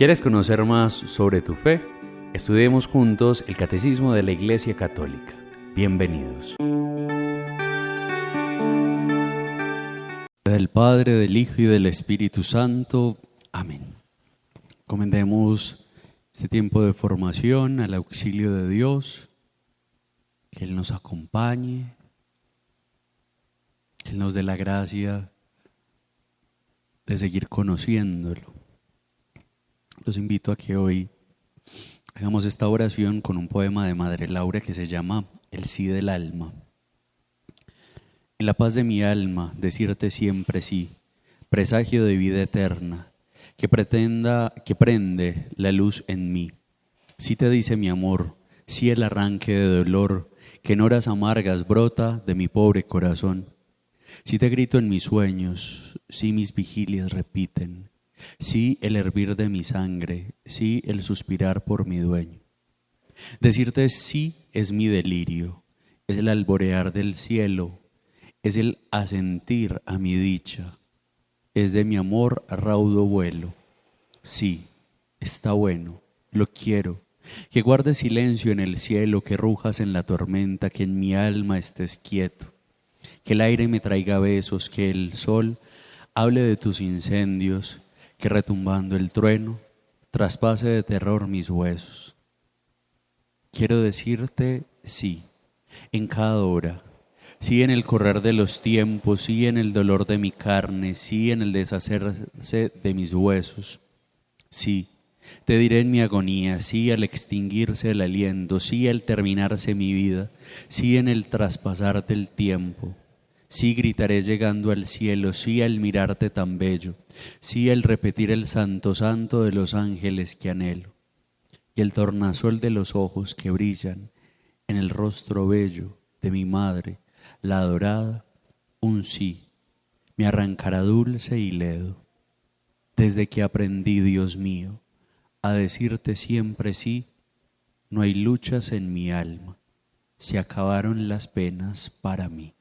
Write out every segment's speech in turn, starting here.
¿Quieres conocer más sobre tu fe? Estudiemos juntos el Catecismo de la Iglesia Católica. Bienvenidos. Del Padre, del Hijo y del Espíritu Santo. Amén. Comendemos este tiempo de formación al auxilio de Dios, que Él nos acompañe, que Él nos dé la gracia de seguir conociéndolo. Los invito a que hoy hagamos esta oración con un poema de Madre Laura que se llama El sí del alma. En la paz de mi alma, decirte siempre sí, presagio de vida eterna, que prende la luz en mí. Sí te dice mi amor, sí el arranque de dolor, que en horas amargas brota de mi pobre corazón. Sí te grito en mis sueños, sí mis vigilias repiten, sí el hervir de mi sangre, sí el suspirar por mi dueño. Decirte sí es mi delirio, es el alborear del cielo, es el asentir a mi dicha, es de mi amor raudo vuelo. Sí, está bueno, lo quiero, que guardes silencio en el cielo, que rujas en la tormenta, que en mi alma estés quieto, que el aire me traiga besos, que el sol hable de tus incendios, que retumbando el trueno traspase de terror mis huesos. Quiero decirte sí, en cada hora, sí en el correr de los tiempos, sí en el dolor de mi carne, sí en el deshacerse de mis huesos. Sí, te diré en mi agonía, sí al extinguirse el aliento, sí al terminarse mi vida, sí en el traspasar del tiempo. Sí gritaré llegando al cielo, sí al mirarte tan bello, sí al repetir el santo santo de los ángeles que anhelo, y el tornasol de los ojos que brillan en el rostro bello de mi madre, la adorada, un sí, me arrancará dulce y ledo. Desde que aprendí, Dios mío, a decirte siempre sí, no hay luchas en mi alma, se acabaron las penas para mí.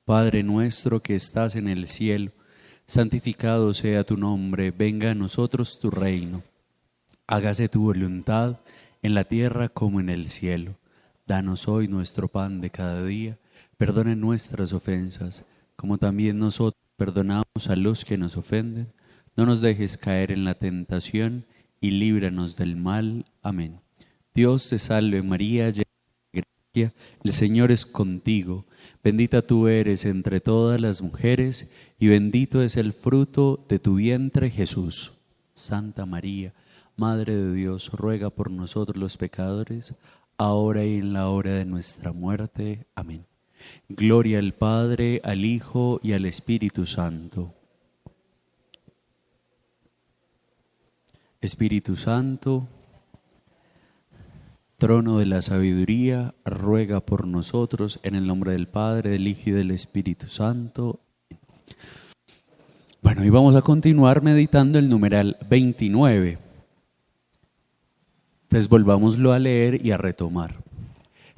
Padre nuestro que estás en el cielo, santificado sea tu nombre, venga a nosotros tu reino. Hágase tu voluntad en la tierra como en el cielo. Danos hoy nuestro pan de cada día, perdona nuestras ofensas, como también nosotros perdonamos a los que nos ofenden. No nos dejes caer en la tentación y líbranos del mal. Amén. Dios te salve María, llena de gracia, el Señor es contigo. Bendita tú eres entre todas las mujeres y bendito es el fruto de tu vientre, Jesús. Santa María, Madre de Dios, ruega por nosotros los pecadores, ahora y en la hora de nuestra muerte. Amén. Gloria al Padre, al Hijo y al Espíritu Santo. Espíritu Santo, trono de la sabiduría, ruega por nosotros en el nombre del Padre, del Hijo y del Espíritu Santo. Bueno, y vamos a continuar meditando el numeral 29. Entonces volvámoslo a leer y a retomar.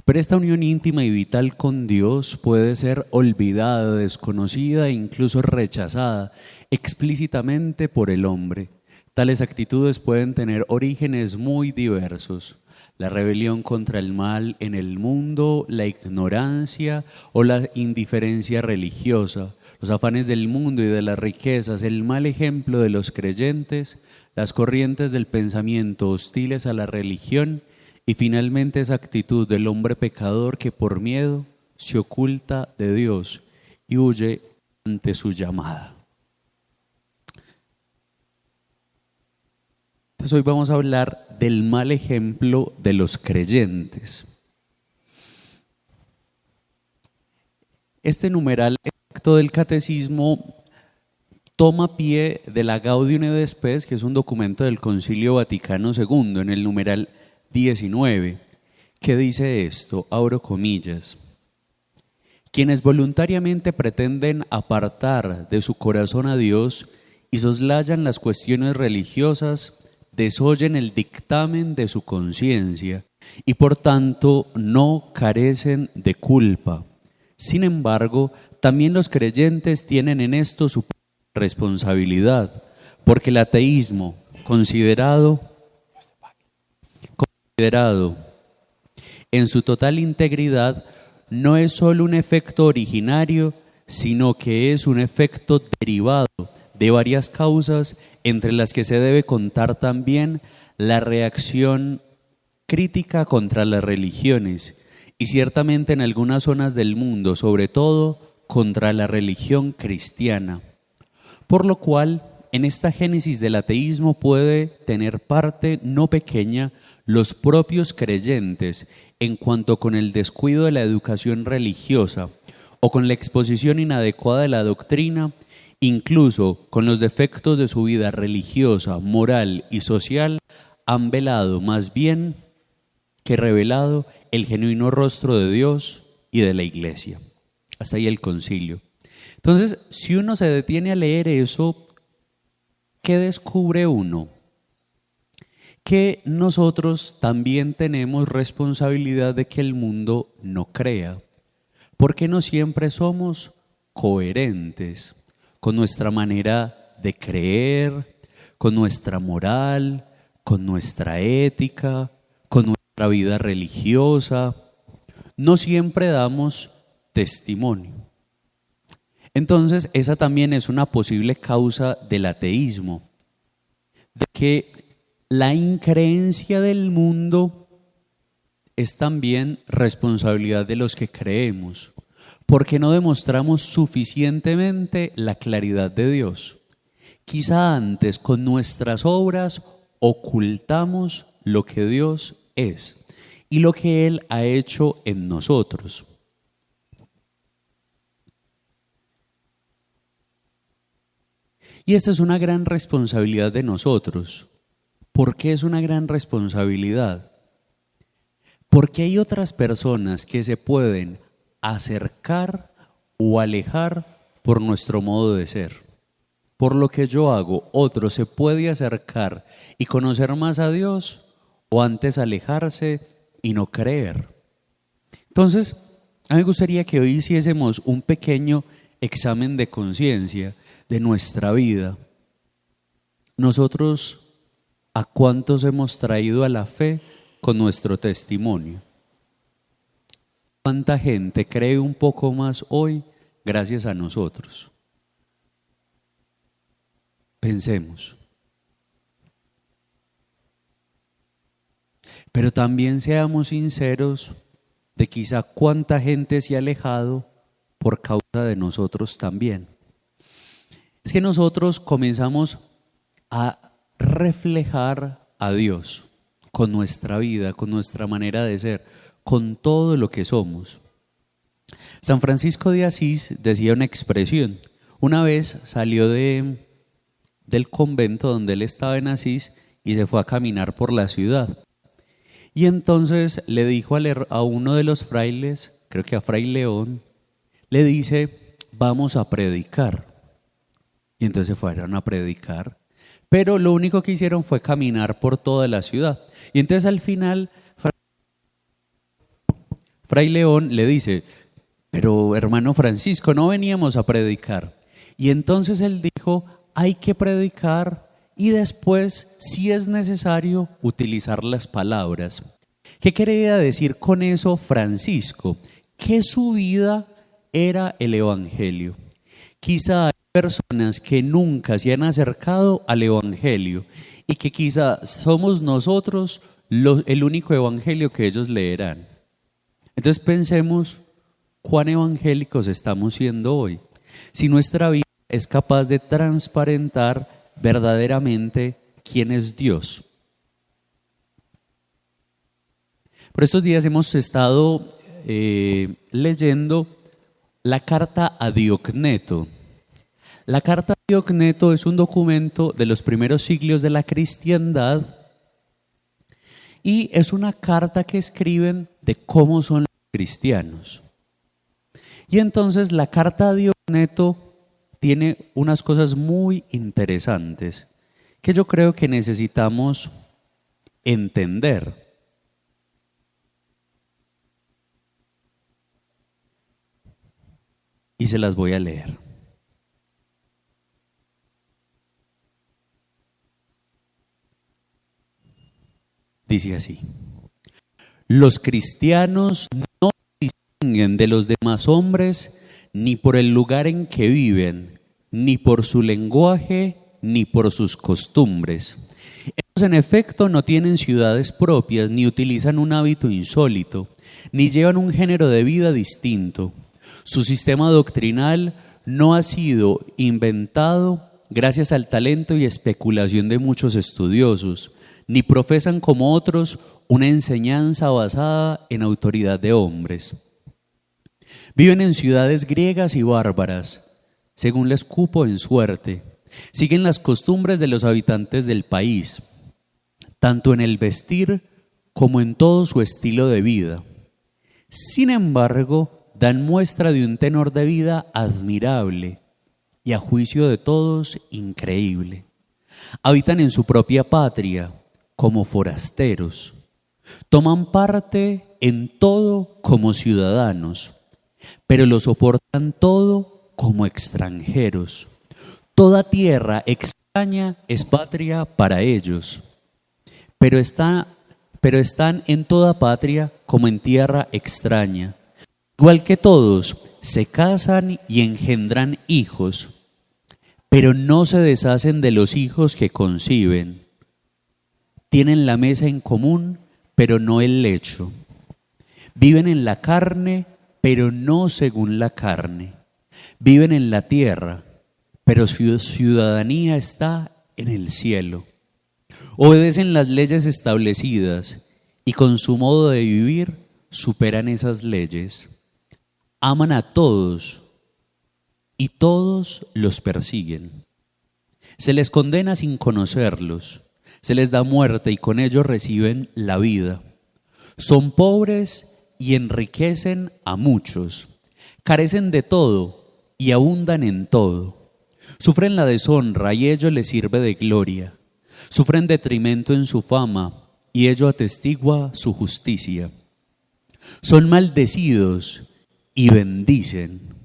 Pero esta unión íntima y vital con Dios puede ser olvidada, desconocida e incluso rechazada explícitamente por el hombre. Tales actitudes pueden tener orígenes muy diversos. La rebelión contra el mal en el mundo, la ignorancia o la indiferencia religiosa, los afanes del mundo y de las riquezas, el mal ejemplo de los creyentes, las corrientes del pensamiento hostiles a la religión y finalmente esa actitud del hombre pecador que por miedo se oculta de Dios y huye ante su llamada. Entonces hoy vamos a hablar del mal ejemplo de los creyentes. Este numeral exacto del catecismo toma pie de la Gaudium et Spes, que es un documento del Concilio Vaticano II, en el numeral 19, que dice esto, abro comillas: quienes voluntariamente pretenden apartar de su corazón a Dios y soslayan las cuestiones religiosas, desoyen el dictamen de su conciencia y por tanto no carecen de culpa. Sin embargo, también los creyentes tienen en esto su responsabilidad, porque el ateísmo, considerado en su total integridad, no es solo un efecto originario, sino que es un efecto derivado de varias causas, entre las que se debe contar también la reacción crítica contra las religiones y ciertamente en algunas zonas del mundo, sobre todo contra la religión cristiana. Por lo cual, en esta génesis del ateísmo puede tener parte no pequeña los propios creyentes en cuanto con el descuido de la educación religiosa o con la exposición inadecuada de la doctrina, incluso con los defectos de su vida religiosa, moral y social, han velado más bien que revelado el genuino rostro de Dios y de la Iglesia. Hasta ahí el concilio. Entonces, si uno se detiene a leer eso, ¿qué descubre uno? Que nosotros también tenemos responsabilidad de que el mundo no crea, porque no siempre somos coherentes con nuestra manera de creer, con nuestra moral, con nuestra ética, con nuestra vida religiosa. No siempre damos testimonio. Entonces, esa también es una posible causa del ateísmo, de que la increencia del mundo es también responsabilidad de los que creemos, porque no demostramos suficientemente la claridad de Dios. Quizá antes con nuestras obras ocultamos lo que Dios es y lo que Él ha hecho en nosotros. Y esta es una gran responsabilidad de nosotros. ¿Por qué es una gran responsabilidad? Porque hay otras personas que se pueden acercar o alejar por nuestro modo de ser. Por lo que yo hago, otro se puede acercar y conocer más a Dios o antes alejarse y no creer. Entonces, a mí me gustaría que hoy hiciésemos un pequeño examen de conciencia de nuestra vida. Nosotros, ¿a cuántos hemos traído a la fe con nuestro testimonio? ¿Cuánta gente cree un poco más hoy gracias a nosotros? Pensemos. Pero también seamos sinceros de quizá cuánta gente se ha alejado por causa de nosotros también. Es que nosotros comenzamos a reflejar a Dios con nuestra vida, con nuestra manera de ser, con todo lo que somos. San Francisco de Asís decía una expresión. Una vez salió del convento donde él estaba en Asís y se fue a caminar por la ciudad. Y entonces le dijo a uno de los frailes, creo que a Fray León, le dice, vamos a predicar. Y entonces fueron a predicar. Pero lo único que hicieron fue caminar por toda la ciudad. Y entonces al final, Fray León le dice, pero hermano Francisco, no veníamos a predicar. Y entonces él dijo, hay que predicar y después, si es necesario, utilizar las palabras. ¿Qué quería decir con eso Francisco? Que su vida era el Evangelio. Quizá hay personas que nunca se han acercado al Evangelio y que quizá somos nosotros el único Evangelio que ellos leerán. Entonces pensemos cuán evangélicos estamos siendo hoy. Si nuestra vida es capaz de transparentar verdaderamente quién es Dios. Por estos días hemos estado leyendo la carta a Diogneto. La carta a Diogneto es un documento de los primeros siglos de la cristiandad y es una carta que escriben de cómo son los cristianos. Y entonces la carta a Diogneto tiene unas cosas muy interesantes que yo creo que necesitamos entender. Y se las voy a leer. Dice así: los cristianos no distinguen de los demás hombres ni por el lugar en que viven, ni por su lenguaje, ni por sus costumbres. Ellos en efecto no tienen ciudades propias, ni utilizan un hábito insólito, ni llevan un género de vida distinto. Su sistema doctrinal no ha sido inventado gracias al talento y especulación de muchos estudiosos, ni profesan como otros una enseñanza basada en autoridad de hombres. Viven en ciudades griegas y bárbaras, según les cupo en suerte. Siguen las costumbres de los habitantes del país, tanto en el vestir como en todo su estilo de vida. Sin embargo, dan muestra de un tenor de vida admirable y a juicio de todos increíble. Habitan en su propia patria como forasteros. Toman parte en todo como ciudadanos, pero lo soportan todo como extranjeros. Toda tierra extraña es patria para ellos, pero están en toda patria como en tierra extraña. Igual que todos, se casan y engendran hijos, pero no se deshacen de los hijos que conciben. Tienen la mesa en común, pero no el lecho. Viven en la carne, pero no según la carne. Viven en la tierra, pero su ciudadanía está en el cielo. Obedecen las leyes establecidas y con su modo de vivir superan esas leyes. Aman a todos y todos los persiguen. Se les condena sin conocerlos. Se les da muerte y con ello reciben la vida. Son pobres y enriquecen a muchos. Carecen de todo y abundan en todo. Sufren la deshonra y ello les sirve de gloria. Sufren detrimento en su fama y ello atestigua su justicia. Son maldecidos y bendicen.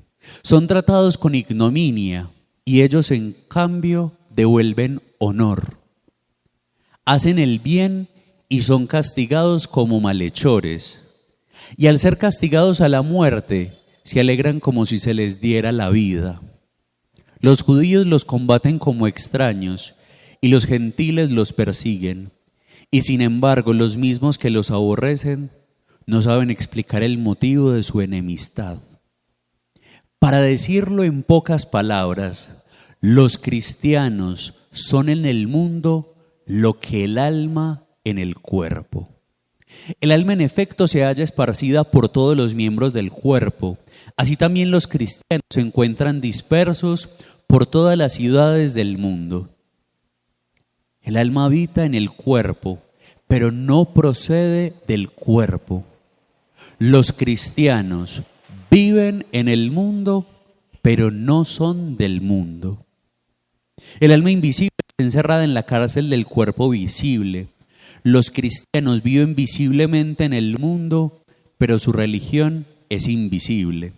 Son tratados con ignominia y ellos en cambio devuelven honor. Hacen el bien y son castigados como malhechores. Y al ser castigados a la muerte, se alegran como si se les diera la vida. Los judíos los combaten como extraños y los gentiles los persiguen. Y sin embargo, los mismos que los aborrecen no saben explicar el motivo de su enemistad. Para decirlo en pocas palabras, los cristianos son en el mundo lo que el alma en el cuerpo. El alma en efecto se halla esparcida por todos los miembros del cuerpo. Así también los cristianos se encuentran dispersos por todas las ciudades del mundo. El alma habita en el cuerpo, pero no procede del cuerpo. Los cristianos viven en el mundo, pero no son del mundo. El alma invisible está encerrada en la cárcel del cuerpo visible. Los cristianos viven visiblemente en el mundo, pero su religión es invisible.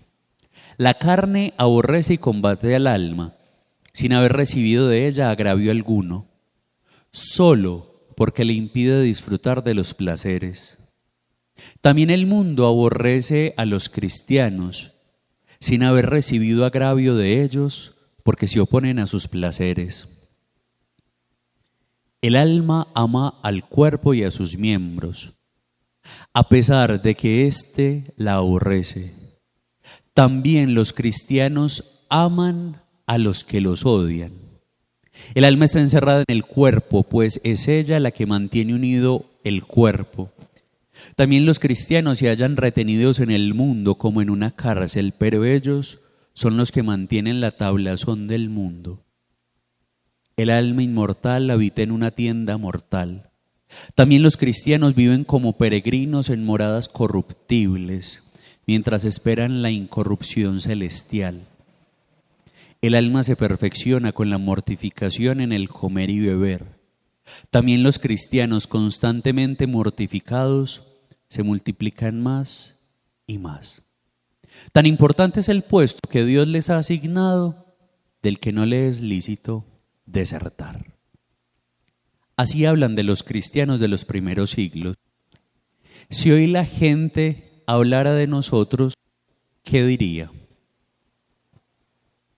La carne aborrece y combate al alma, sin haber recibido de ella agravio alguno, solo porque le impide disfrutar de los placeres. También el mundo aborrece a los cristianos, sin haber recibido agravio de ellos, porque se oponen a sus placeres. El alma ama al cuerpo y a sus miembros, a pesar de que éste la aborrece. También los cristianos aman a los que los odian. El alma está encerrada en el cuerpo, pues es ella la que mantiene unido el cuerpo. También los cristianos se hallan retenidos en el mundo como en una cárcel, pero ellos son los que mantienen la tablazón del mundo. El alma inmortal habita en una tienda mortal. También los cristianos viven como peregrinos en moradas corruptibles, mientras esperan la incorrupción celestial. El alma se perfecciona con la mortificación en el comer y beber. También los cristianos constantemente mortificados se multiplican más y más. Tan importante es el puesto que Dios les ha asignado, del que no les es lícito desertar. Así hablan de los cristianos de los primeros siglos. Si hoy la gente hablara de nosotros, ¿qué diría?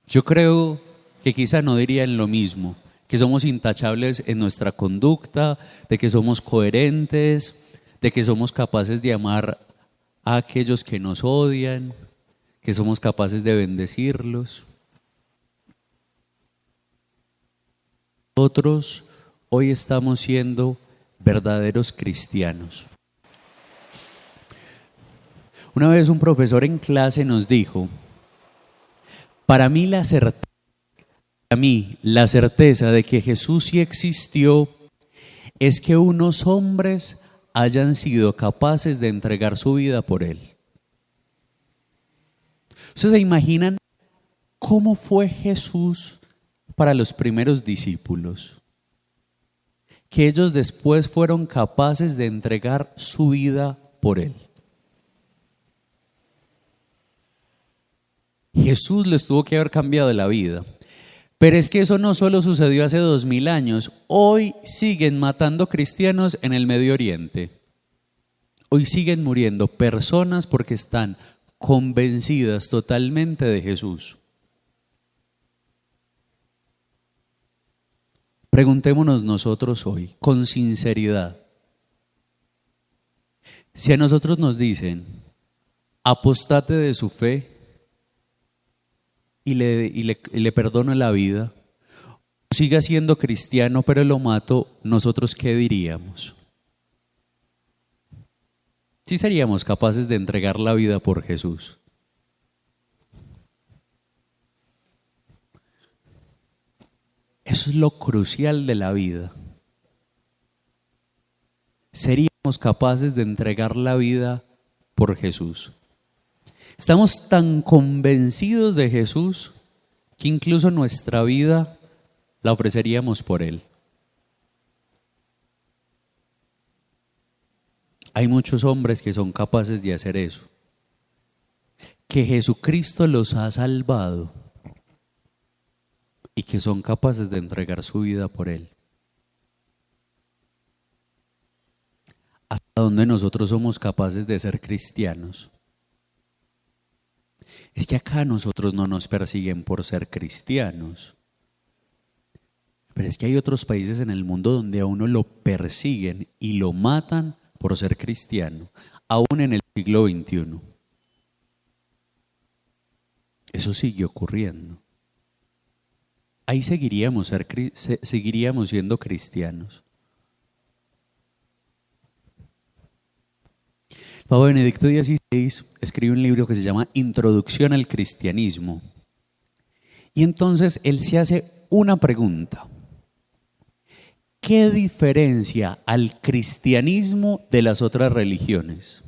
Yo creo que quizá no dirían lo mismo, que somos intachables en nuestra conducta, de que somos coherentes, de que somos capaces de amar a aquellos que nos odian, que somos capaces de bendecirlos. Nosotros hoy estamos siendo verdaderos cristianos. Una vez un profesor en clase nos dijo, para mí la certeza de que Jesús sí existió es que unos hombres hayan sido capaces de entregar su vida por Él. ¿Ustedes se imaginan cómo fue Jesús para los primeros discípulos? Que ellos después fueron capaces de entregar su vida por Él. Jesús les tuvo que haber cambiado la vida. Pero es que eso no solo sucedió hace 2000 años. Hoy siguen matando cristianos en el Medio Oriente. Hoy siguen muriendo personas porque están convencidas totalmente de Jesús. Preguntémonos nosotros hoy, con sinceridad. Si a nosotros nos dicen, apostate de su fe, y le perdono la vida, o siga siendo cristiano pero lo mato, ¿nosotros qué diríamos? ¿Sí seríamos capaces de entregar la vida por Jesús? Eso es lo crucial de la vida. ¿Seríamos capaces de entregar la vida por Jesús? Estamos tan convencidos de Jesús que incluso nuestra vida la ofreceríamos por Él. Hay muchos hombres que son capaces de hacer eso. Que Jesucristo los ha salvado y que son capaces de entregar su vida por Él. ¿Hasta dónde nosotros somos capaces de ser cristianos? Es que acá nosotros no nos persiguen por ser cristianos. Pero es que hay otros países en el mundo donde a uno lo persiguen y lo matan por ser cristiano, aún en el siglo XXI. Eso sigue ocurriendo. Ahí seguiríamos siendo cristianos. Papa Benedicto XVI escribe un libro que se llama Introducción al Cristianismo. Y entonces él se hace una pregunta. ¿Qué diferencia al cristianismo de las otras religiones?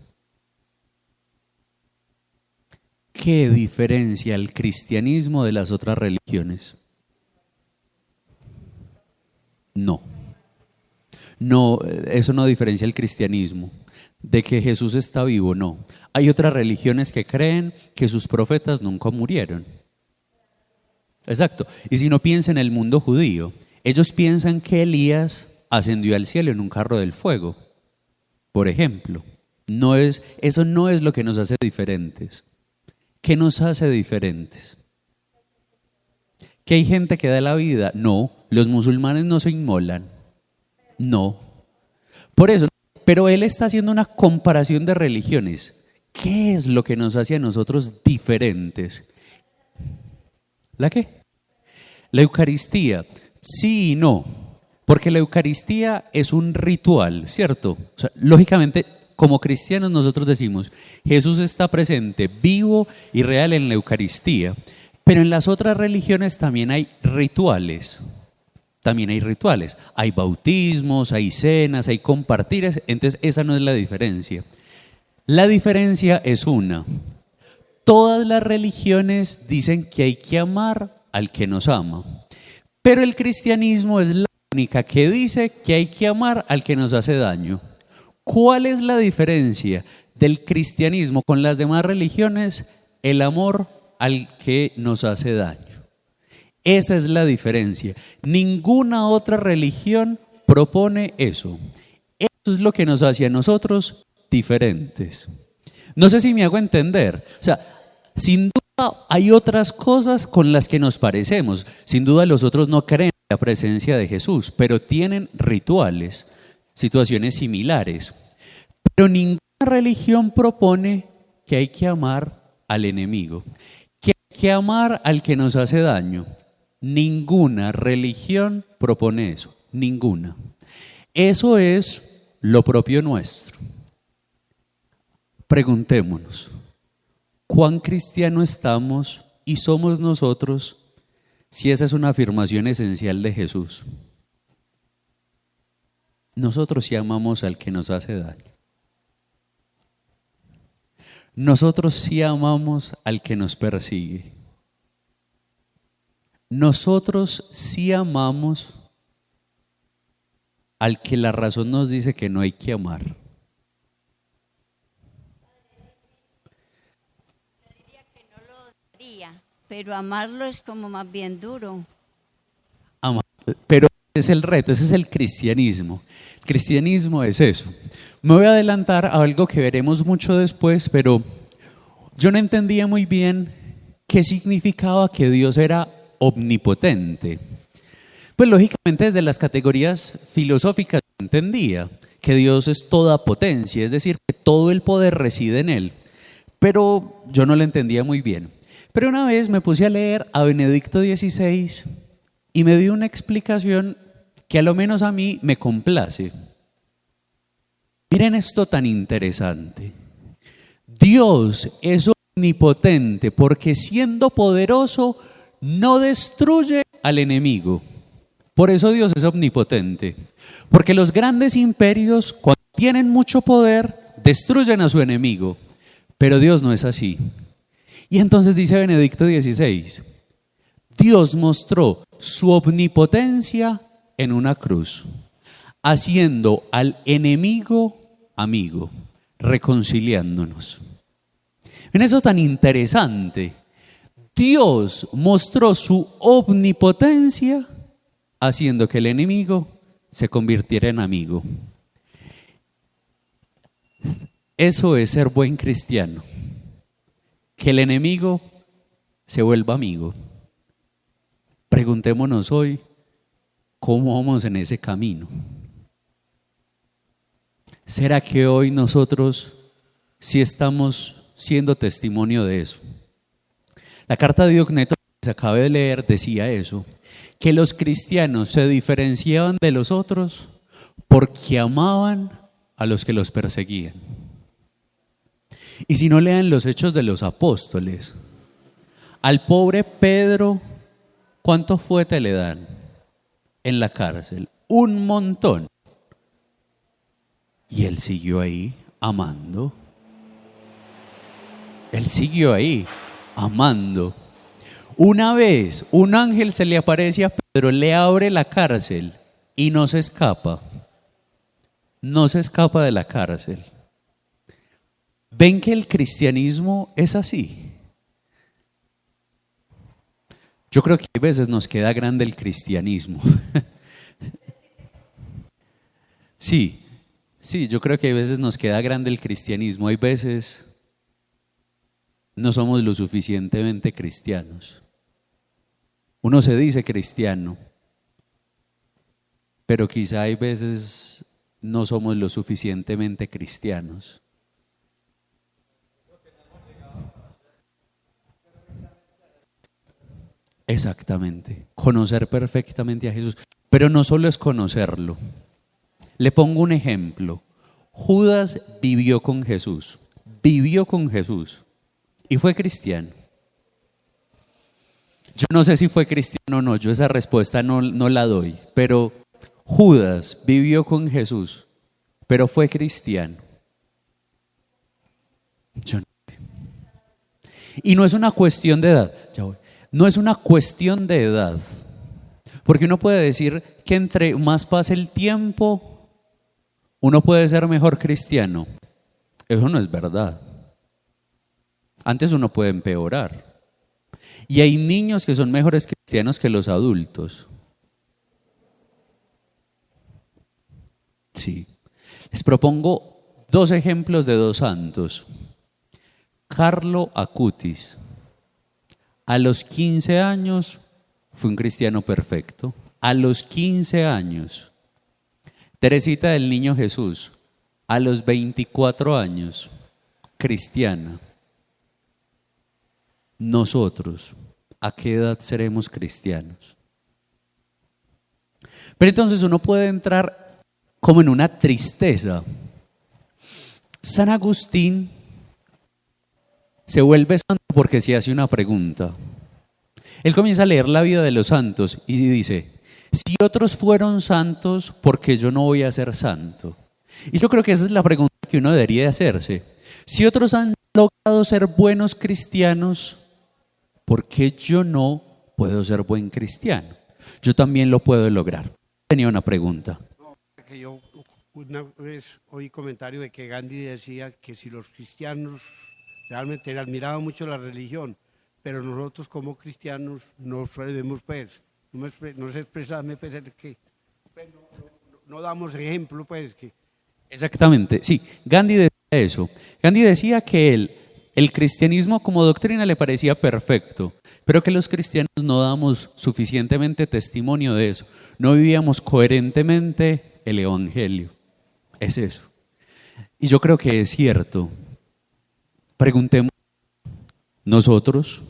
¿Qué diferencia al cristianismo de las otras religiones? No. No, eso no diferencia el cristianismo. De que Jesús está vivo, no. Hay otras religiones que creen que sus profetas nunca murieron. Exacto. Y si no piensa en el mundo judío, ellos piensan que Elías ascendió al cielo en un carro del fuego, por ejemplo. Eso no es lo que nos hace diferentes. ¿Qué nos hace diferentes? ¿Que hay gente que da la vida? No. ¿Los musulmanes no se inmolan? No. Por eso, pero él está haciendo una comparación de religiones. ¿Qué es lo que nos hace a nosotros diferentes? ¿La qué? La Eucaristía. Sí y no. Porque la Eucaristía es un ritual, ¿cierto? O sea, lógicamente, como cristianos nosotros decimos, Jesús está presente, vivo y real en la Eucaristía. Pero en las otras religiones también hay rituales. Hay bautismos, hay cenas, hay compartires. Entonces esa no es la diferencia. La diferencia es una. Todas las religiones dicen que hay que amar al que nos ama. Pero el cristianismo es la única que dice que hay que amar al que nos hace daño. ¿Cuál es la diferencia del cristianismo con las demás religiones? El amor al que nos hace daño. Esa es la diferencia. Ninguna otra religión propone eso. Eso es lo que nos hace a nosotros diferentes. No sé si me hago entender. O sea, sin duda hay otras cosas con las que nos parecemos. Sin duda los otros no creen en la presencia de Jesús, pero tienen rituales, situaciones similares. Pero ninguna religión propone que hay que amar al enemigo, que hay que amar al que nos hace daño. Ninguna religión propone eso, ninguna. Eso es lo propio nuestro. Preguntémonos, ¿cuán cristiano estamos y somos nosotros si esa es una afirmación esencial de Jesús? Nosotros sí amamos al que nos hace daño. Nosotros sí amamos al que nos persigue. Nosotros sí amamos al que la razón nos dice que no hay que amar. Yo diría que no lo daría, pero amarlo es como más bien duro. Pero ese es el reto, ese es el cristianismo. El cristianismo es eso. Me voy a adelantar a algo que veremos mucho después, pero yo no entendía muy bien qué significaba que Dios era omnipotente. Pues lógicamente desde las categorías filosóficas entendía que Dios es toda potencia, es decir, que todo el poder reside en Él. Pero yo no lo entendía muy bien. Pero una vez me puse a leer a Benedicto XVI y me dio una explicación que a lo menos a mí me complace. Miren esto tan interesante. Dios es omnipotente porque siendo poderoso no destruye al enemigo. Por eso Dios es omnipotente. Porque los grandes imperios, cuando tienen mucho poder, destruyen a su enemigo. Pero Dios no es así. Y entonces dice Benedicto XVI, Dios mostró su omnipotencia en una cruz, haciendo al enemigo amigo, reconciliándonos. En eso tan interesante, Dios mostró su omnipotencia haciendo que el enemigo se convirtiera en amigo. Eso es ser buen cristiano, que el enemigo se vuelva amigo. Preguntémonos hoy, ¿cómo vamos en ese camino? ¿Será que hoy nosotros sí estamos siendo testimonio de eso? La carta de Diogneto que se acaba de leer decía eso, que los cristianos se diferenciaban de los otros porque amaban a los que los perseguían. Y si no lean los Hechos de los Apóstoles, al pobre Pedro, ¿cuántos fuetes le dan en la cárcel? Un montón. Y él siguió ahí amando. Él siguió ahí amando. Una vez un ángel se le aparece a Pedro, le abre la cárcel y no se escapa. No se escapa de la cárcel. ¿Ven que el cristianismo es así? Yo creo que a veces nos queda grande el cristianismo. Sí, yo creo que a veces nos queda grande el cristianismo. Hay veces no somos lo suficientemente cristianos. Uno se dice cristiano, pero quizá hay veces no somos lo suficientemente cristianos. Exactamente, conocer perfectamente a Jesús. Pero no solo es conocerlo. Le pongo un ejemplo. Judas vivió con Jesús y fue cristiano. Yo no sé si fue cristiano o no, yo esa respuesta no la doy, pero Judas vivió con Jesús, pero fue cristiano. Yo no sé. Y no es una cuestión de edad, no es una cuestión de edad, porque uno puede decir que entre más pase el tiempo, uno puede ser mejor cristiano. Eso no es verdad. Antes uno puede empeorar. Y hay niños que son mejores cristianos que los adultos. Sí. Les propongo dos ejemplos de dos santos. Carlo Acutis, a los 15 años fue un cristiano perfecto. A los 15 años. Teresita del Niño Jesús, a los 24 años, cristiana. Nosotros, ¿a qué edad seremos cristianos? Pero entonces uno puede entrar como en una tristeza. San Agustín se vuelve santo porque se hace una pregunta. Él comienza a leer la vida de los santos y dice, si otros fueron santos, ¿por qué yo no voy a ser santo? Y yo creo que esa es la pregunta que uno debería de hacerse. Si otros han logrado ser buenos cristianos, ¿por qué yo no puedo ser buen cristiano? Yo también lo puedo lograr. Tenía una pregunta. Que yo una vez oí comentario de que Gandhi decía que si los cristianos realmente admiraban mucho la religión, pero nosotros como cristianos no sabemos, pues, no sé expresarme, pues, que pues, no damos ejemplo, pues, que... Exactamente, sí, Gandhi decía eso. Gandhi decía que el cristianismo como doctrina le parecía perfecto, pero que los cristianos no damos suficientemente testimonio de eso. No vivíamos coherentemente el evangelio. Es eso. Y yo creo que es cierto. Preguntemos nosotros,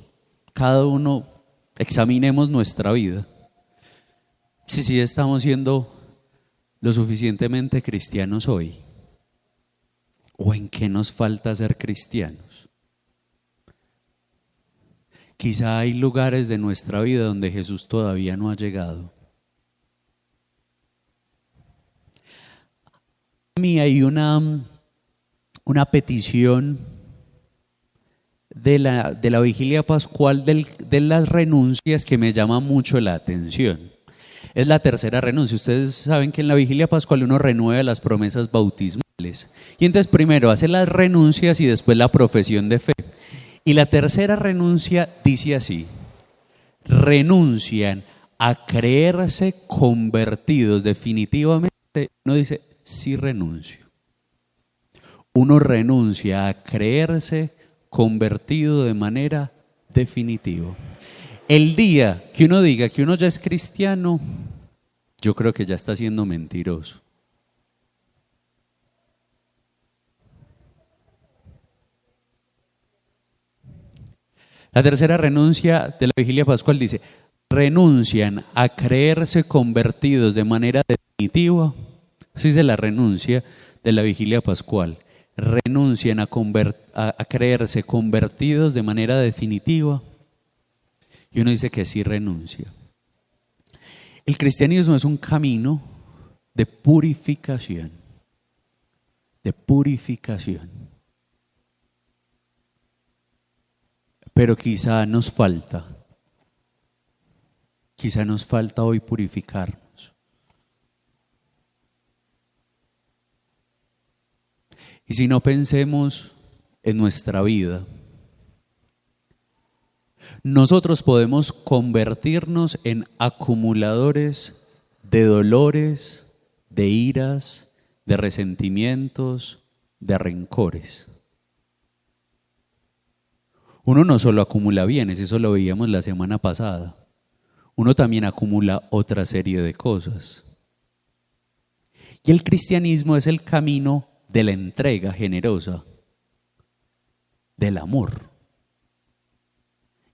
cada uno, examinemos nuestra vida. Si sí estamos siendo lo suficientemente cristianos hoy, o en qué nos falta ser cristianos. Quizá hay lugares de nuestra vida donde Jesús todavía no ha llegado. A mí hay una petición de la vigilia pascual de las renuncias que me llama mucho la atención. Es la tercera renuncia. Ustedes saben que en la vigilia pascual uno renueva las promesas bautismales. Y entonces primero hace las renuncias y después la profesión de fe. Y la tercera renuncia dice así: renuncian a creerse convertidos definitivamente. Uno dice, sí renuncio. Uno renuncia a creerse convertido de manera definitiva. El día que uno diga que uno ya es cristiano, yo creo que ya está siendo mentiroso. La tercera renuncia de la vigilia pascual dice, renuncian a creerse convertidos de manera definitiva. Eso dice la renuncia de la vigilia pascual. Renuncian a creerse convertidos de manera definitiva. Y uno dice que sí renuncia. El cristianismo es un camino de purificación. De purificación. Pero quizá nos falta hoy purificarnos. Y si no, pensemos en nuestra vida. Nosotros podemos convertirnos en acumuladores de dolores, de iras, de resentimientos, de rencores. Uno no solo acumula bienes, eso lo veíamos la semana pasada. Uno también acumula otra serie de cosas. Y el cristianismo es el camino de la entrega generosa, del amor.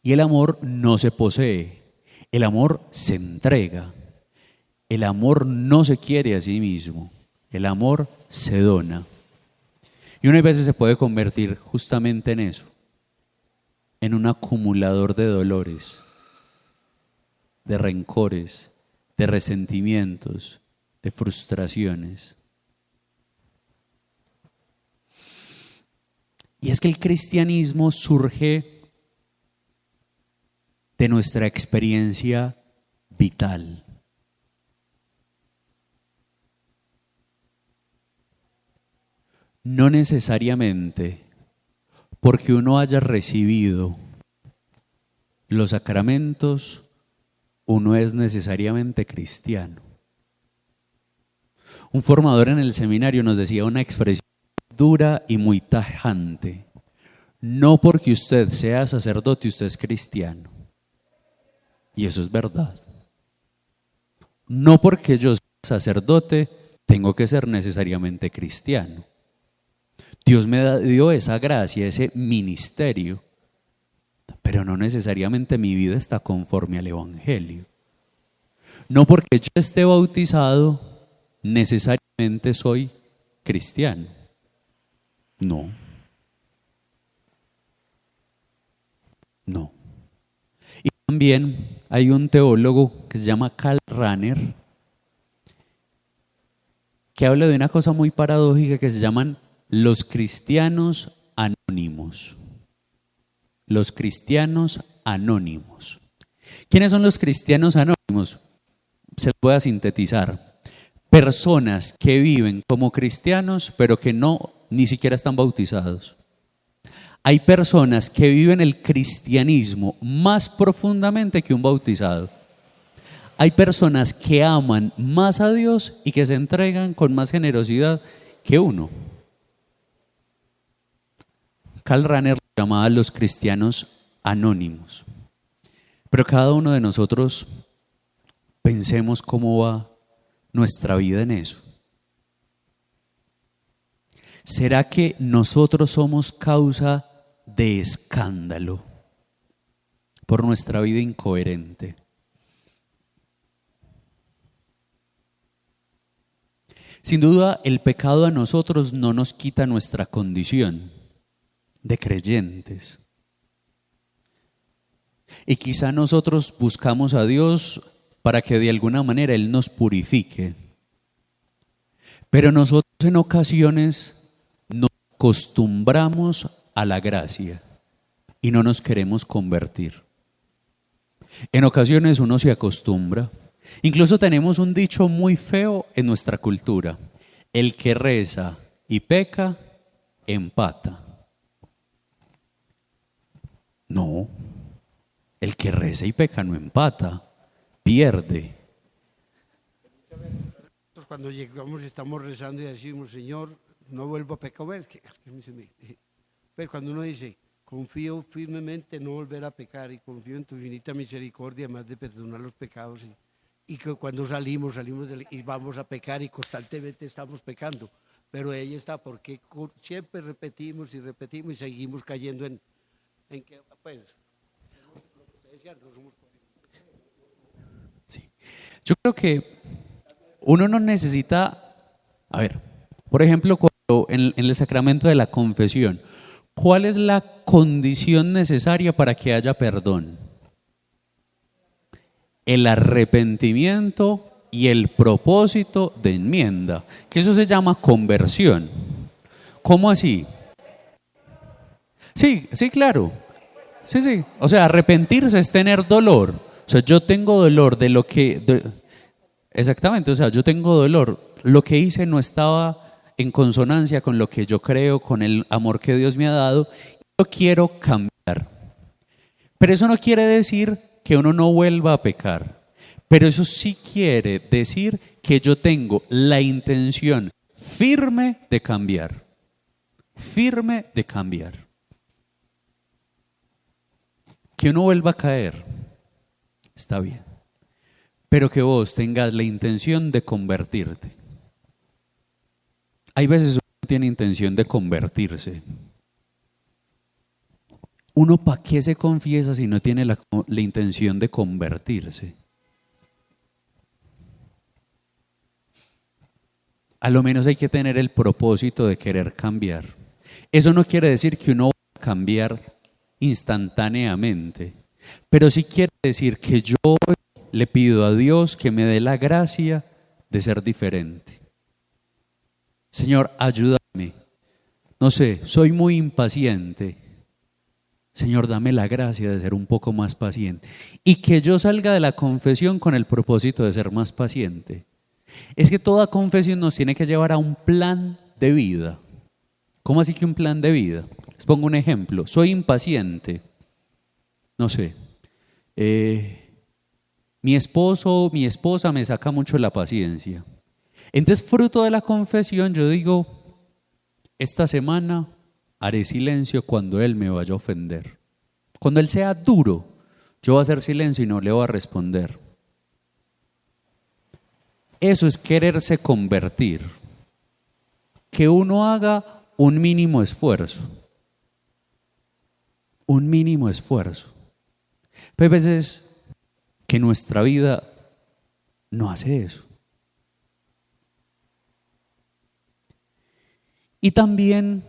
Y el amor no se posee, el amor se entrega. El amor no se quiere a sí mismo, el amor se dona. Y uno a veces se puede convertir justamente en eso, en un acumulador de dolores, de rencores, de resentimientos, de frustraciones. Y es que el cristianismo surge de nuestra experiencia vital. No necesariamente porque uno haya recibido los sacramentos, uno es necesariamente cristiano. Un formador en el seminario nos decía una expresión dura y muy tajante. No porque usted sea sacerdote, usted es cristiano. Y eso es verdad. No porque yo sea sacerdote, tengo que ser necesariamente cristiano. Dios me dio esa gracia, ese ministerio, pero no necesariamente mi vida está conforme al Evangelio. No porque yo esté bautizado, necesariamente soy cristiano. No. No. Y también hay un teólogo que se llama Karl Rahner, que habla de una cosa muy paradójica que se llaman los cristianos anónimos. Los cristianos anónimos. ¿Quiénes son los cristianos anónimos? Se puede sintetizar. Personas que viven como cristianos, pero que ni siquiera están bautizados. Hay personas que viven el cristianismo más profundamente que un bautizado. Hay personas que aman más a Dios y que se entregan con más generosidad que uno. Karl Rahner llamaba a los cristianos anónimos. Pero cada uno de nosotros pensemos cómo va nuestra vida en eso. ¿Será que nosotros somos causa de escándalo por nuestra vida incoherente? Sin duda, el pecado a nosotros no nos quita nuestra condición de creyentes. Y quizá nosotros buscamos a Dios para que de alguna manera Él nos purifique. Pero nosotros en ocasiones nos acostumbramos a la gracia y no nos queremos convertir. En ocasiones uno se acostumbra. Incluso tenemos un dicho muy feo en nuestra cultura: el que reza y peca, empata. No, el que reza y peca no empata, pierde. Cuando llegamos estamos rezando y decimos: Señor, no vuelvo a pecar. Pues cuando uno dice: confío firmemente en no volver a pecar y confío en tu infinita misericordia, además de perdonar los pecados, y que cuando salimos y vamos a pecar y constantemente estamos pecando, pero ahí está, porque siempre repetimos y seguimos cayendo en que, pues, lo que usted decía, no somos. Sí. Yo creo que uno no necesita, por ejemplo, cuando en el sacramento de la confesión, ¿cuál es la condición necesaria para que haya perdón? El arrepentimiento y el propósito de enmienda, que eso se llama conversión. ¿Cómo así? Sí, claro. Sí. O sea, arrepentirse es tener dolor. O sea, yo tengo dolor de lo que... exactamente, o sea, yo tengo dolor. Lo que hice no estaba en consonancia con lo que yo creo, con el amor que Dios me ha dado. Yo quiero cambiar. Pero eso no quiere decir que uno no vuelva a pecar. Pero eso sí quiere decir que yo tengo la intención firme de cambiar. Firme de cambiar. Que uno vuelva a caer, está bien. Pero que vos tengas la intención de convertirte. Hay veces uno tiene intención de convertirse. ¿Uno para qué se confiesa si no tiene la intención de convertirse? A lo menos hay que tener el propósito de querer cambiar. Eso no quiere decir que uno va a cambiar instantáneamente, pero sí quiere decir que yo le pido a Dios que me dé la gracia de ser diferente. Señor, ayúdame. No sé, soy muy impaciente. Señor, dame la gracia de ser un poco más paciente. Y que yo salga de la confesión con el propósito de ser más paciente. Es que toda confesión nos tiene que llevar a un plan de vida. ¿Cómo así que un plan de vida? Les pongo un ejemplo. Soy impaciente. No sé. Mi esposo o mi esposa me saca mucho la paciencia. Entonces, fruto de la confesión, yo digo, esta semana haré silencio cuando Él me vaya a ofender. Cuando Él sea duro, yo voy a hacer silencio y no le voy a responder. Eso es quererse convertir. Que uno haga un mínimo esfuerzo. Un mínimo esfuerzo. Pero hay veces que nuestra vida no hace eso. Y también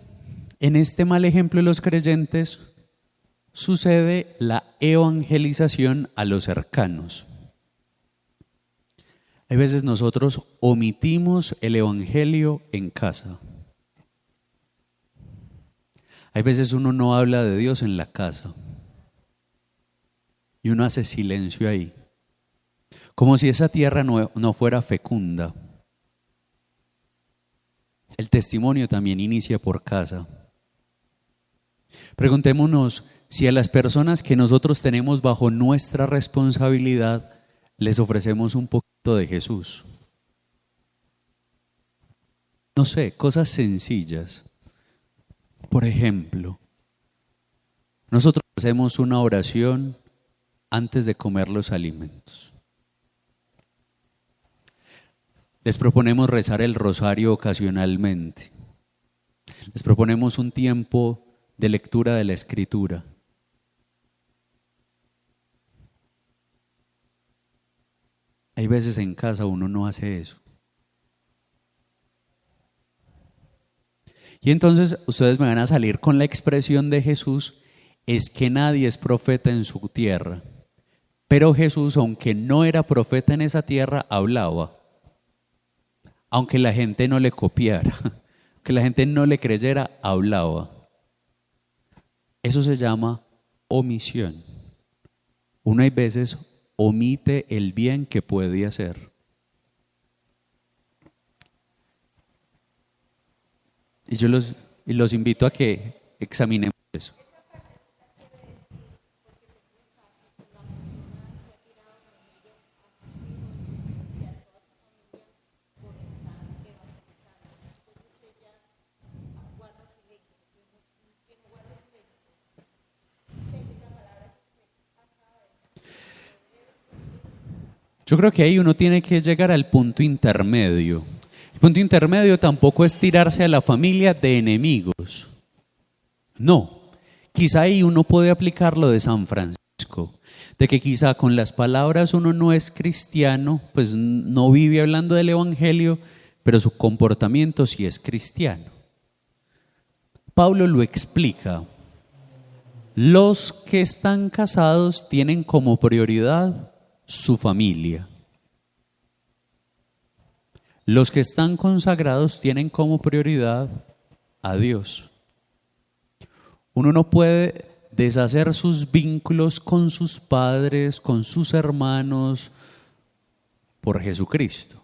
en este mal ejemplo de los creyentes sucede la evangelización a los cercanos. Hay veces nosotros omitimos el evangelio en casa. Hay veces uno no habla de Dios en la casa y uno hace silencio ahí, como si esa tierra no fuera fecunda. El testimonio también inicia por casa. Preguntémonos si a las personas que nosotros tenemos bajo nuestra responsabilidad les ofrecemos un poquito de Jesús. No sé, cosas sencillas. Por ejemplo, nosotros hacemos una oración antes de comer los alimentos. Les proponemos rezar el rosario ocasionalmente. Les proponemos un tiempo de lectura de la Escritura. Hay veces en casa uno no hace eso. Y entonces ustedes me van a salir con la expresión de Jesús, es que nadie es profeta en su tierra. Pero Jesús, aunque no era profeta en esa tierra, hablaba. Aunque la gente no le copiara, aunque la gente no le creyera, hablaba. Eso se llama omisión. Uno hay veces omite el bien que puede hacer. Y yo los invito a que examinemos eso. Yo creo que ahí uno tiene que llegar al punto intermedio. El punto intermedio tampoco es tirarse a la familia de enemigos. No, quizá ahí uno puede aplicar lo de San Francisco, de que quizá con las palabras uno no es cristiano, pues no vive hablando del evangelio, pero su comportamiento sí es cristiano. Pablo lo explica. Los que están casados tienen como prioridad su familia. Los que están consagrados tienen como prioridad a Dios. Uno no puede deshacer sus vínculos con sus padres, con sus hermanos, por Jesucristo.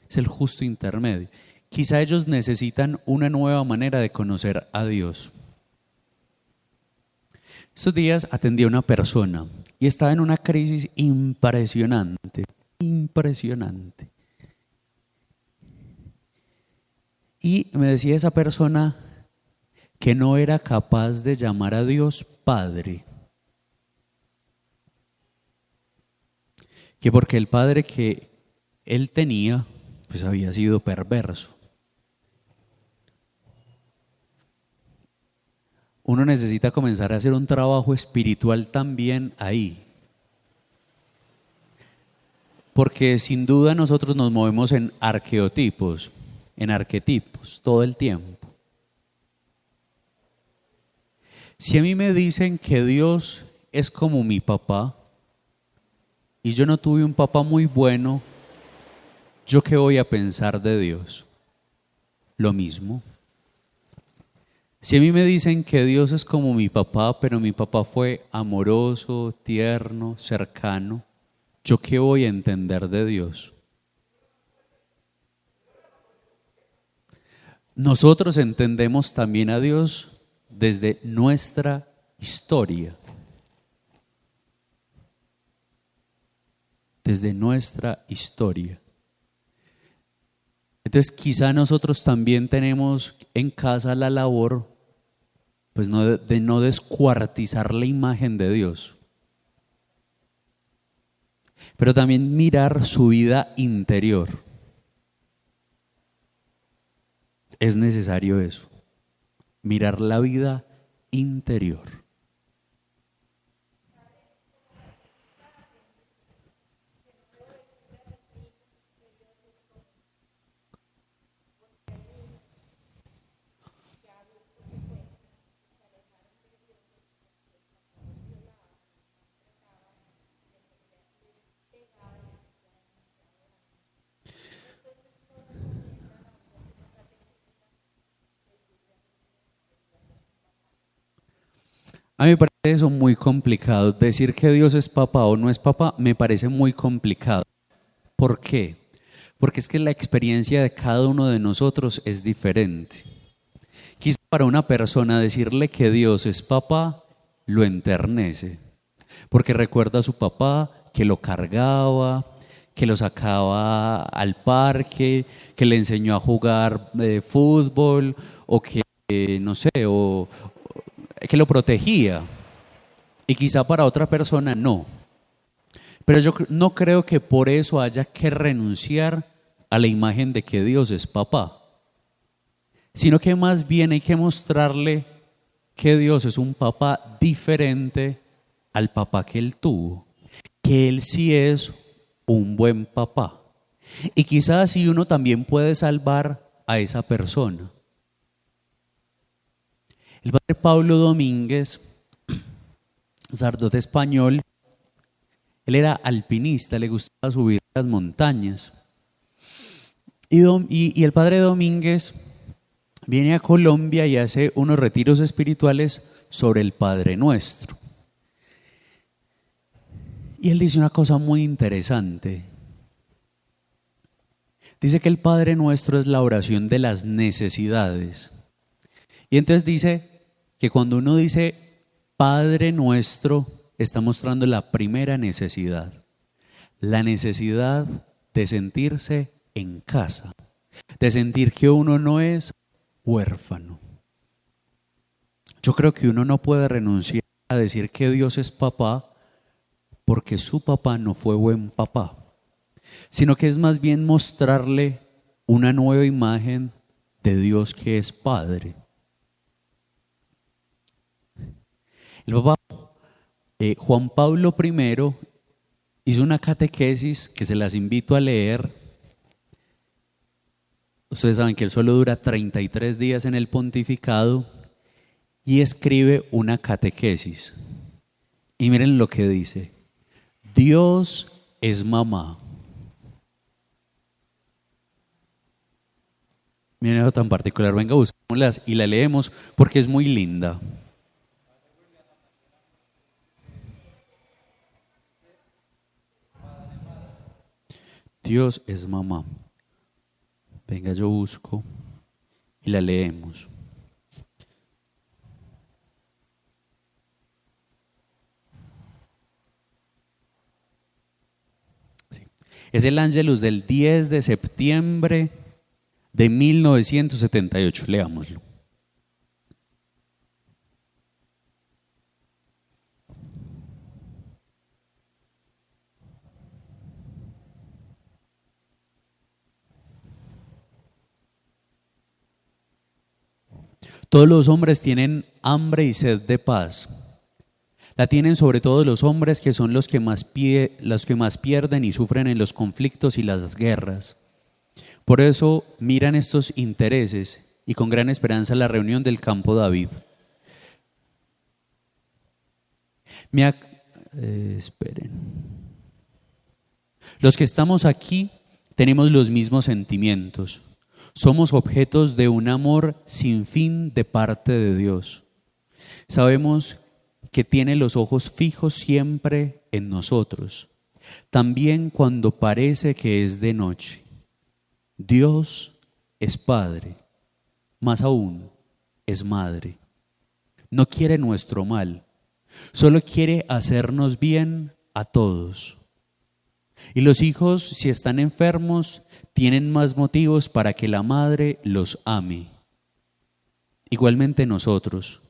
Es el justo intermedio. Quizá ellos necesitan una nueva manera de conocer a Dios. Estos días atendí a una persona y estaba en una crisis impresionante. Y me decía esa persona que no era capaz de llamar a Dios Padre. Que porque el padre que él tenía, pues había sido perverso. Uno necesita comenzar a hacer un trabajo espiritual también ahí. Porque sin duda nosotros nos movemos en arquetipos todo el tiempo. Si a mí me dicen que Dios es como mi papá y yo no tuve un papá muy bueno, ¿yo qué voy a pensar de Dios? Lo mismo. Si a mí me dicen que Dios es como mi papá, pero mi papá fue amoroso, tierno, cercano, ¿yo qué voy a entender de Dios? Nosotros entendemos también a Dios desde nuestra historia. Desde nuestra historia. Entonces quizá nosotros también tenemos en casa la labor pues de no descuartizar la imagen de Dios, pero también mirar su vida interior. Es necesario eso, mirar la vida interior. A mí me parece eso muy complicado. Decir que Dios es papá o no es papá me parece muy complicado. ¿Por qué? Porque es que la experiencia de cada uno de nosotros es diferente. Quizá para una persona decirle que Dios es papá lo enternece, porque recuerda a su papá que lo cargaba, que lo sacaba al parque, que le enseñó a jugar fútbol o que, no sé, o que lo protegía. Y quizá para otra persona no. Pero yo no creo que por eso haya que renunciar a la imagen de que Dios es papá, sino que más bien hay que mostrarle que Dios es un papá diferente al papá que él tuvo, que él sí es un buen papá. Y quizás así uno también puede salvar a esa persona. El padre Pablo Domínguez, sacerdote español, él era alpinista, le gustaba subir las montañas. Y el padre Domínguez viene a Colombia y hace unos retiros espirituales sobre el Padre Nuestro. Y él dice una cosa muy interesante. Dice que el Padre Nuestro es la oración de las necesidades. Y entonces dice que cuando uno dice Padre Nuestro, está mostrando la primera necesidad. La necesidad de sentirse en casa, de sentir que uno no es huérfano. Yo creo que uno no puede renunciar a decir que Dios es papá porque su papá no fue buen papá, sino que es más bien mostrarle una nueva imagen de Dios que es Padre. El papá Juan Pablo I hizo una catequesis que se las invito a leer. Ustedes saben que él solo dura 33 días en el pontificado y escribe una catequesis. Y miren lo que dice: Dios es mamá. Miren eso tan particular, venga, busquémoslas y la leemos porque es muy linda. Dios es mamá. Venga, yo busco y la leemos. Sí. Es el Ángelus del 10 de septiembre de 1978. Leámoslo. Todos los hombres tienen hambre y sed de paz. La tienen sobre todo los hombres que son los que más pierden y sufren en los conflictos y las guerras. Por eso miran estos intereses y con gran esperanza la reunión del campo David. Esperen. Los que estamos aquí tenemos los mismos sentimientos. Somos objetos de un amor sin fin de parte de Dios. Sabemos que tiene los ojos fijos siempre en nosotros, también cuando parece que es de noche. Dios es Padre, más aún es Madre. No quiere nuestro mal, solo quiere hacernos bien a todos. Y los hijos, si están enfermos, tienen más motivos para que la madre los ame. Igualmente nosotros,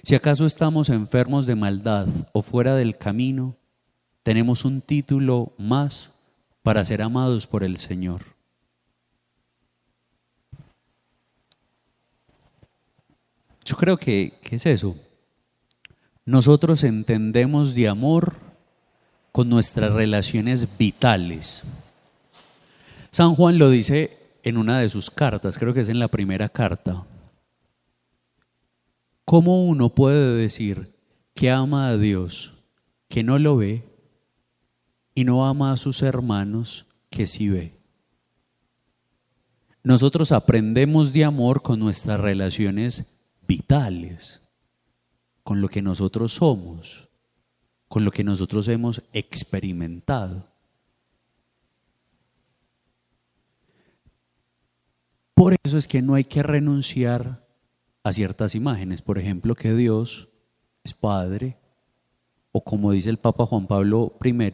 si acaso estamos enfermos de maldad o fuera del camino, tenemos un título más para ser amados por el Señor. Yo creo que es eso. Nosotros entendemos de amor con nuestras relaciones vitales. San Juan lo dice en una de sus cartas, creo que es en la primera carta. ¿Cómo uno puede decir que ama a Dios, que no lo ve, y no ama a sus hermanos, que sí ve? Nosotros aprendemos de amor con nuestras relaciones vitales, con lo que nosotros somos, con lo que nosotros hemos experimentado. Por eso es que no hay que renunciar a ciertas imágenes, por ejemplo, que Dios es Padre, o como dice el Papa Juan Pablo I,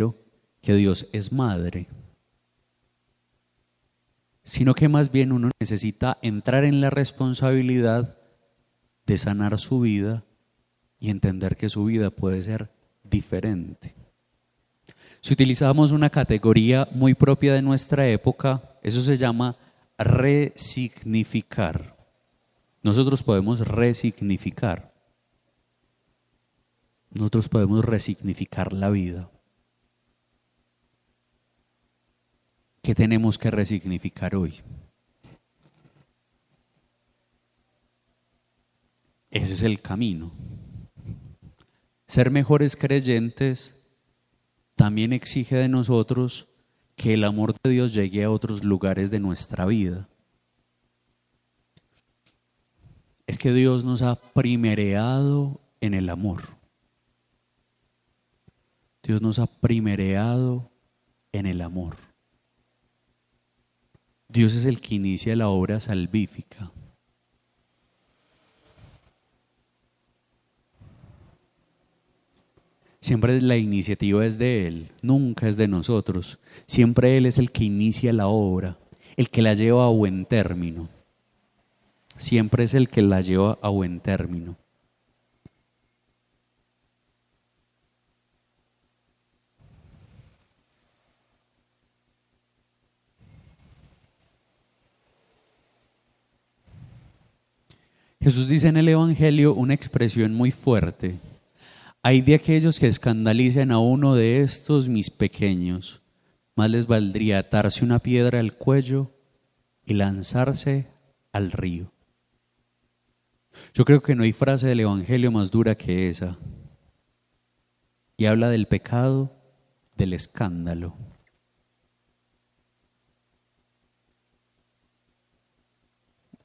que Dios es Madre, sino que más bien uno necesita entrar en la responsabilidad de sanar su vida y entender que su vida puede ser diferente. Si utilizamos una categoría muy propia de nuestra época, eso se llama resignificar. Nosotros podemos resignificar. Nosotros podemos resignificar la vida. ¿Qué tenemos que resignificar hoy? Ese es el camino. Ser mejores creyentes también exige de nosotros que el amor de Dios llegue a otros lugares de nuestra vida. Es que Dios nos ha primereado en el amor. Dios nos ha primereado en el amor. Dios es el que inicia la obra salvífica. Siempre la iniciativa es de Él, nunca es de nosotros. Siempre Él es el que inicia la obra, el que la lleva a buen término. Siempre es el que la lleva a buen término. Jesús dice en el Evangelio una expresión muy fuerte. Hay de aquellos que escandalicen a uno de estos mis pequeños, más les valdría atarse una piedra al cuello y lanzarse al río. Yo creo que no hay frase del Evangelio más dura que esa. Y habla del pecado, del escándalo.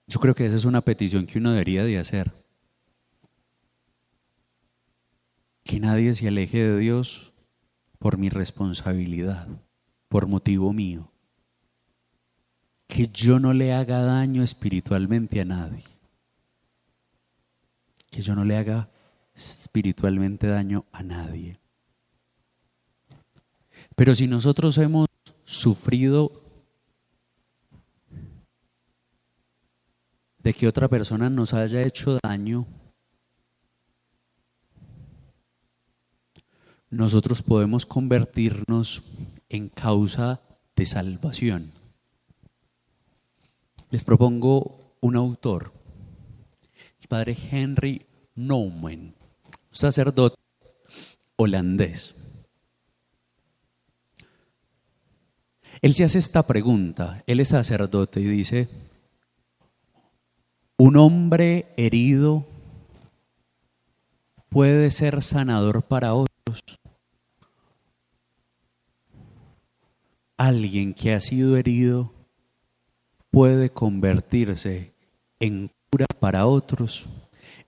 Yo creo que esa es una petición que uno debería de hacer. Que nadie se aleje de Dios por mi responsabilidad, por motivo mío. Que yo no le haga daño espiritualmente a nadie. Que yo no le haga espiritualmente daño a nadie. Pero si nosotros hemos sufrido de que otra persona nos haya hecho daño, nosotros podemos convertirnos en causa de salvación. Les propongo un autor, el padre Henry Nouwen, un sacerdote holandés. Él se hace esta pregunta, él es sacerdote y dice: ¿un hombre herido puede ser sanador para otros? ¿Alguien que ha sido herido puede convertirse en cura para otros?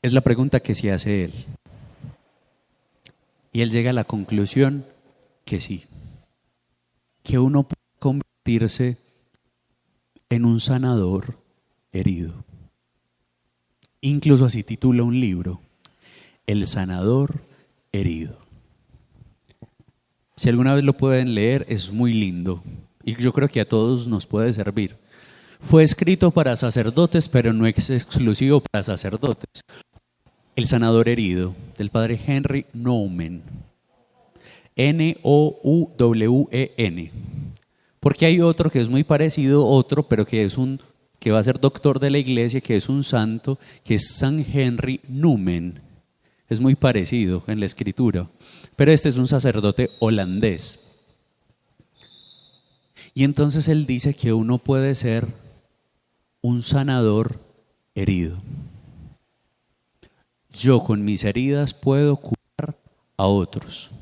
Es la pregunta que se hace él. Y él llega a la conclusión que sí, que uno puede convertirse en un sanador herido. Incluso así titula un libro, El sanador herido. Si alguna vez lo pueden leer, es muy lindo y yo creo que a todos nos puede servir. Fue escrito para sacerdotes, pero no es exclusivo para sacerdotes. El sanador herido, del padre Henry Nouwen, Nouwen. Porque hay otro que es muy parecido, otro, pero que va a ser doctor de la iglesia, que es un santo, que es San Henry Nouwen. Es muy parecido en la escritura, pero este es un sacerdote holandés. Y entonces él dice que uno puede ser un sanador herido. Yo con mis heridas puedo curar a otros.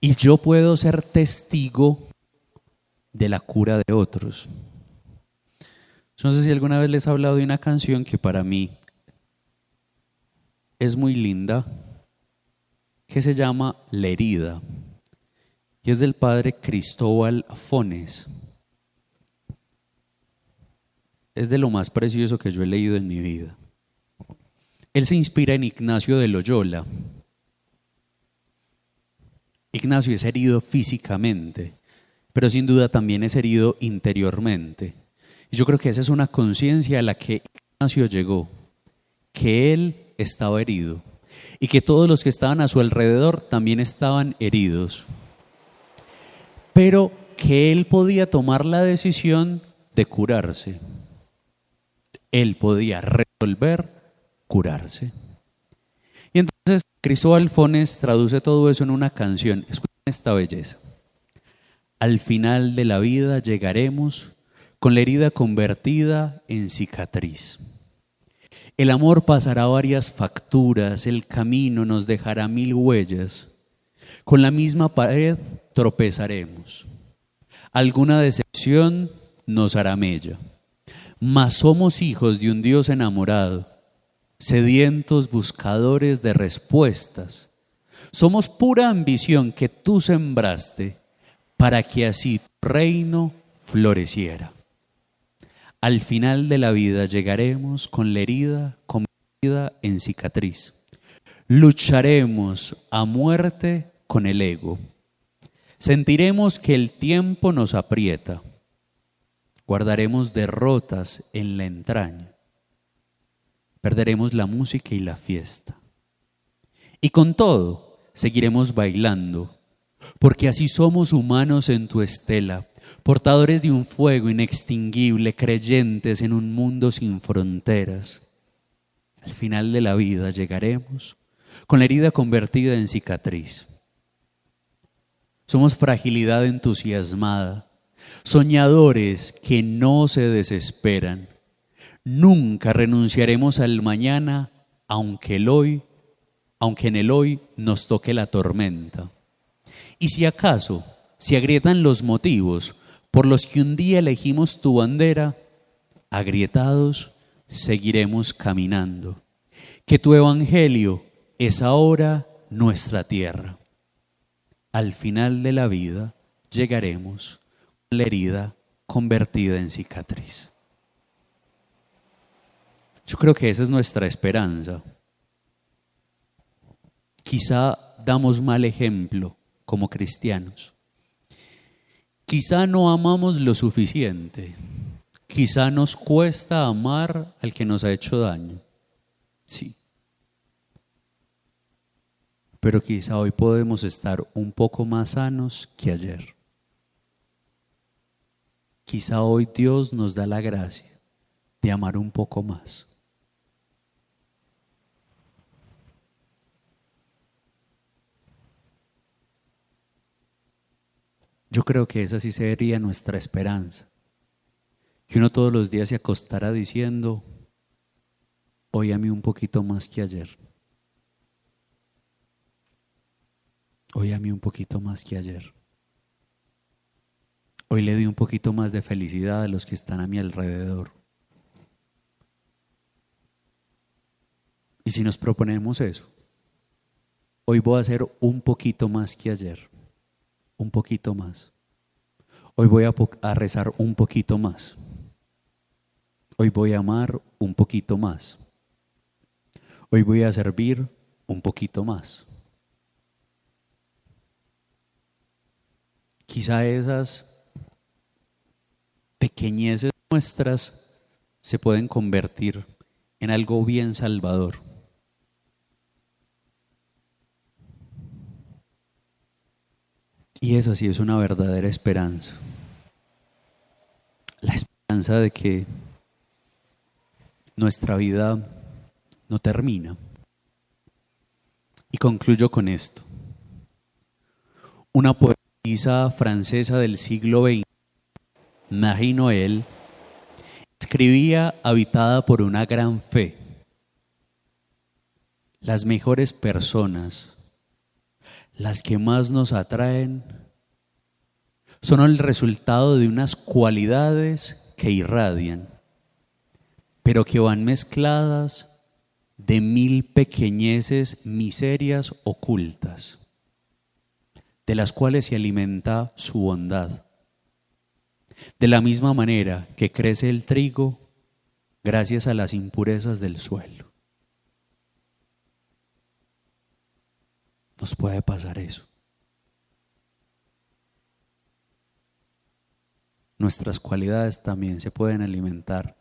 Y yo puedo ser testigo de la cura de otros. No sé si alguna vez les he hablado de una canción que para mí es muy linda, que se llama La herida, y es del padre Cristóbal Fones. Es de lo más precioso que yo he leído en mi vida. Él se inspira en Ignacio de Loyola. Ignacio es herido físicamente, pero sin duda también es herido interiormente. Y yo creo que esa es una conciencia a la que Ignacio llegó, que él estaba herido y que todos los que estaban a su alrededor también estaban heridos, pero que él podía tomar la decisión de curarse. Él podía resolver curarse. Y entonces Cristóbal Fones traduce todo eso en una canción. Escuchen esta belleza. Al final de la vida llegaremos con la herida convertida en cicatriz. El amor pasará varias facturas, el camino nos dejará 1000 huellas. Con la misma pared tropezaremos. Alguna decepción nos hará mella. Mas somos hijos de un Dios enamorado, sedientos buscadores de respuestas. Somos pura ambición que tú sembraste para que así tu reino floreciera. Al final de la vida llegaremos con la herida convertida en cicatriz. Lucharemos a muerte con el ego. Sentiremos que el tiempo nos aprieta. Guardaremos derrotas en la entraña. Perderemos la música y la fiesta. Y con todo, seguiremos bailando, porque así somos humanos en tu estela, portadores de un fuego inextinguible, creyentes en un mundo sin fronteras. Al final de la vida llegaremos con la herida convertida en cicatriz. Somos fragilidad entusiasmada, soñadores que no se desesperan. Nunca renunciaremos al mañana, aunque en el hoy nos toque la tormenta. Y si acaso se agrietan los motivos por los que un día elegimos tu bandera, agrietados seguiremos caminando. Que tu evangelio es ahora nuestra tierra. Al final de la vida llegaremos con la herida convertida en cicatriz. Yo creo que esa es nuestra esperanza. Quizá damos mal ejemplo como cristianos. Quizá no amamos lo suficiente. Quizá nos cuesta amar al que nos ha hecho daño. Sí. Pero quizá hoy podemos estar un poco más sanos que ayer. Quizá hoy Dios nos da la gracia de amar un poco más. Yo creo que esa sí sería nuestra esperanza. Que uno todos los días se acostara diciendo, hoy amé un poquito más que ayer. Hoy amé un poquito más que ayer. Hoy le di un poquito más de felicidad a los que están a mi alrededor. Y si nos proponemos eso, hoy voy a hacer un poquito más que ayer. Un poquito más. Hoy voy a rezar un poquito más. Hoy voy a amar un poquito más. Hoy voy a servir un poquito más. quizá esas pequeñeces nuestras se pueden convertir en algo bien salvador. Y esa sí es una verdadera esperanza. La esperanza de que nuestra vida no termina. Y concluyo con esto. Una poetisa francesa del siglo XX, Marie Noël, escribía habitada por una gran fe. Las mejores personas, las que más nos atraen, son el resultado de unas cualidades que irradian, pero que van mezcladas de 1000 pequeñeces, miserias ocultas, de las cuales se alimenta su bondad. De la misma manera que crece el trigo gracias a las impurezas del suelo. Nos puede pasar eso. Nuestras cualidades también se pueden alimentar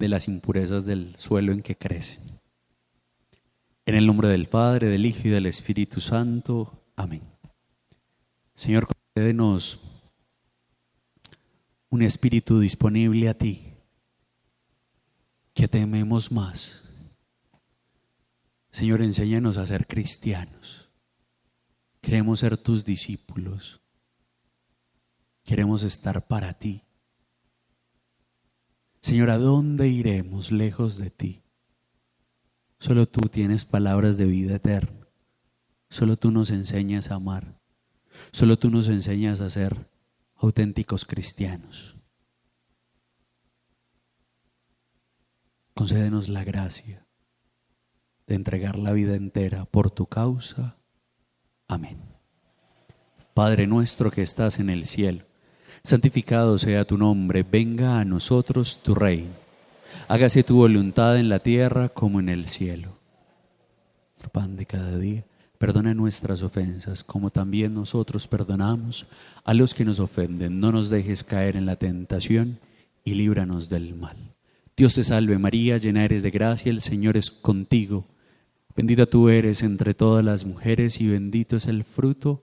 de las impurezas del suelo en que crecen. En el nombre del Padre, del Hijo y del Espíritu Santo. Amén. Señor, concédenos un espíritu disponible a ti, que te amemos más. Señor, enséñanos a ser cristianos. Queremos ser tus discípulos. Queremos estar para ti. Señor, ¿a dónde iremos lejos de ti? Solo tú tienes palabras de vida eterna. Solo tú nos enseñas a amar. Solo tú nos enseñas a ser auténticos cristianos. Concédenos la gracia de entregar la vida entera por tu causa. Amén. Padre nuestro que estás en el cielo, santificado sea tu nombre, venga a nosotros tu reino. Hágase tu voluntad en la tierra como en el cielo. Nuestro pan de cada día, perdona nuestras ofensas, como también nosotros perdonamos a los que nos ofenden. No nos dejes caer en la tentación y líbranos del mal. Dios te salve María, llena eres de gracia, el Señor es contigo. Bendita tú eres entre todas las mujeres y bendito es el fruto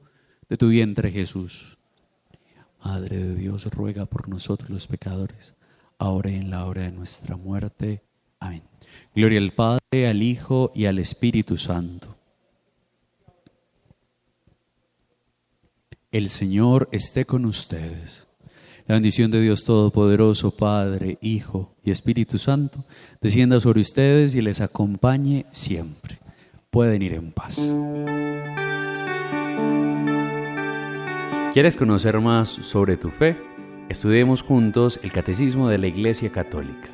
de tu vientre Jesús. Madre de Dios, ruega por nosotros los pecadores, ahora y en la hora de nuestra muerte. Amén. Gloria al Padre, al Hijo y al Espíritu Santo. El Señor esté con ustedes. La bendición de Dios Todopoderoso, Padre, Hijo y Espíritu Santo, descienda sobre ustedes y les acompañe siempre. Pueden ir en paz. ¿Quieres conocer más sobre tu fe? Estudiemos juntos el Catecismo de la Iglesia Católica.